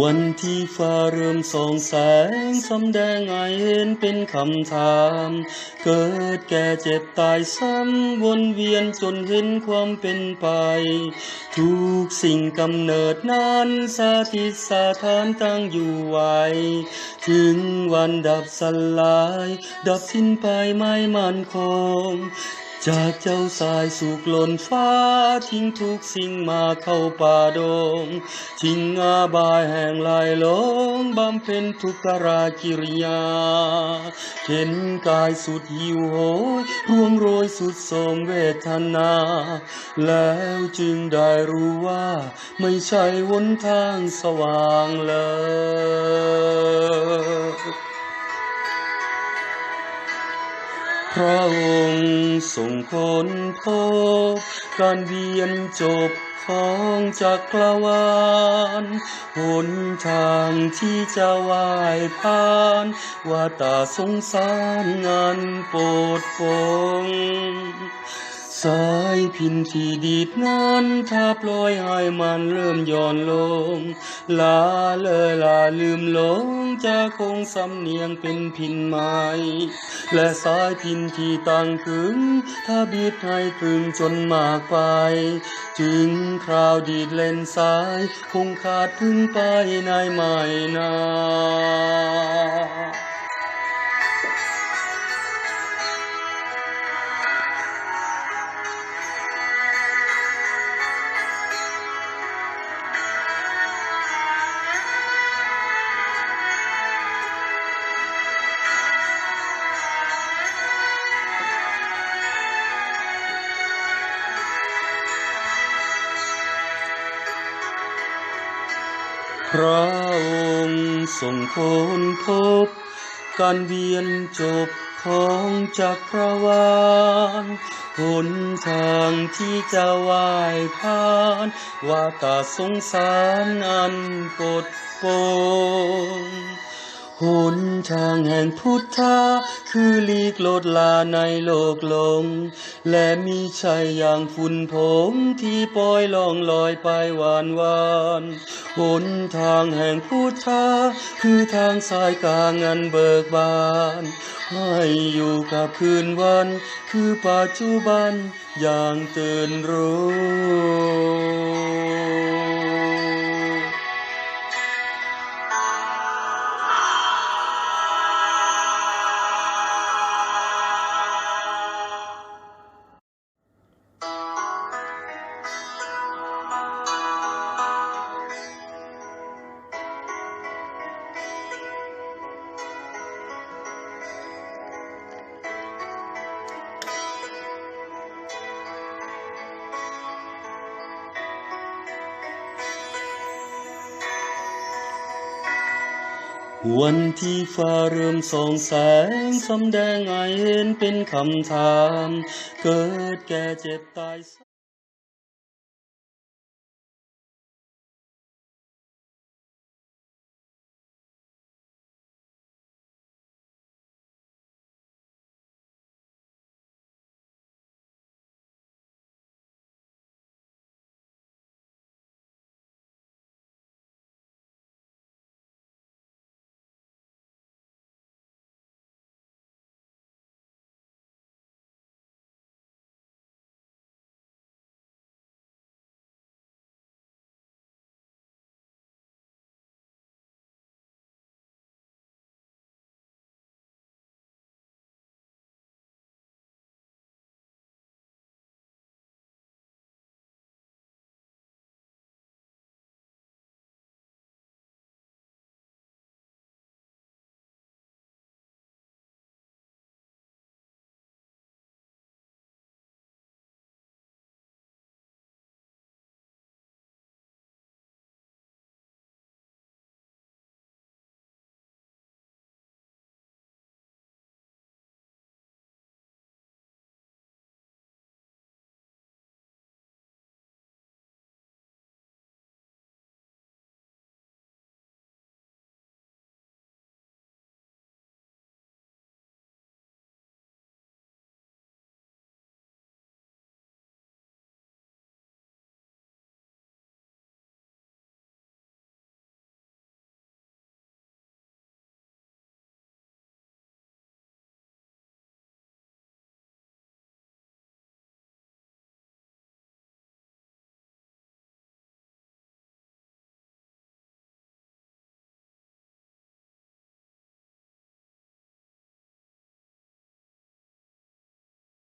วันที่ฟ้าเริ่มส่องแสงสำแดงให้เห็นเป็นคำถามเกิดแก่เจ็บตายซ้ำวนเวียนจนเห็นความเป็นไปทุกสิ่งกำเนิดนั้นสาธิตสาถานตั้งอยู่ไว้ถึงวันดับสลายดับสิ้นไปไม่มั่นคงจากเจ้าสายสุกหล่นฟ้าทิ้งทุกสิ่งมาเข้าป่าดงทิ้งอาบายแห่งลายลงบำเพ็ญทุกขรากิริยาเห็นกายสุดหิวโหยร่วงโรยสุดโทรมเวทนาแล้วจึงได้รู้ว่าไม่ใช่หนทางสว่างเลยพระองค์ทรงค้นพบการเวียนจบของจักรวาลหนทางที่จะว่ายผ่านว่าตาสงสารงานโปรดปรนสายพินที่ดีดนั้นถ้าปล่อยให้มันเริ่มย่อนลงลาลืมหลงจะคงสำเนียงเป็นพินไม้และสายพินที่ตั้งขึ้นถ้าบีดให้ตรึงจนมากไปถึงคราวดีดเล่นสายคงขาดพึ่งไปในไม่นานพระองค์ทรงค้นพบการเวียนจบของจักรวาลหนทางที่จะว่ายผ่านว่าตาสงสารอันปลดปลงหนทางแห่งพุทธะคือลีกโลดลาในโลกลมและมิใช่อย่างฝุ่นผงที่ปล่อยล่องลอยไปหวานหนทางแห่งพุทธะคือทางสายกลางอันเบิกบานให้อยู่กับคืนวันคือปัจจุบันอย่างตื่นรู้วันที่ฟ้าเริ่มส่องแสงสำแดงให้เห็นเป็นคำถามเกิดแก่เจ็บตาย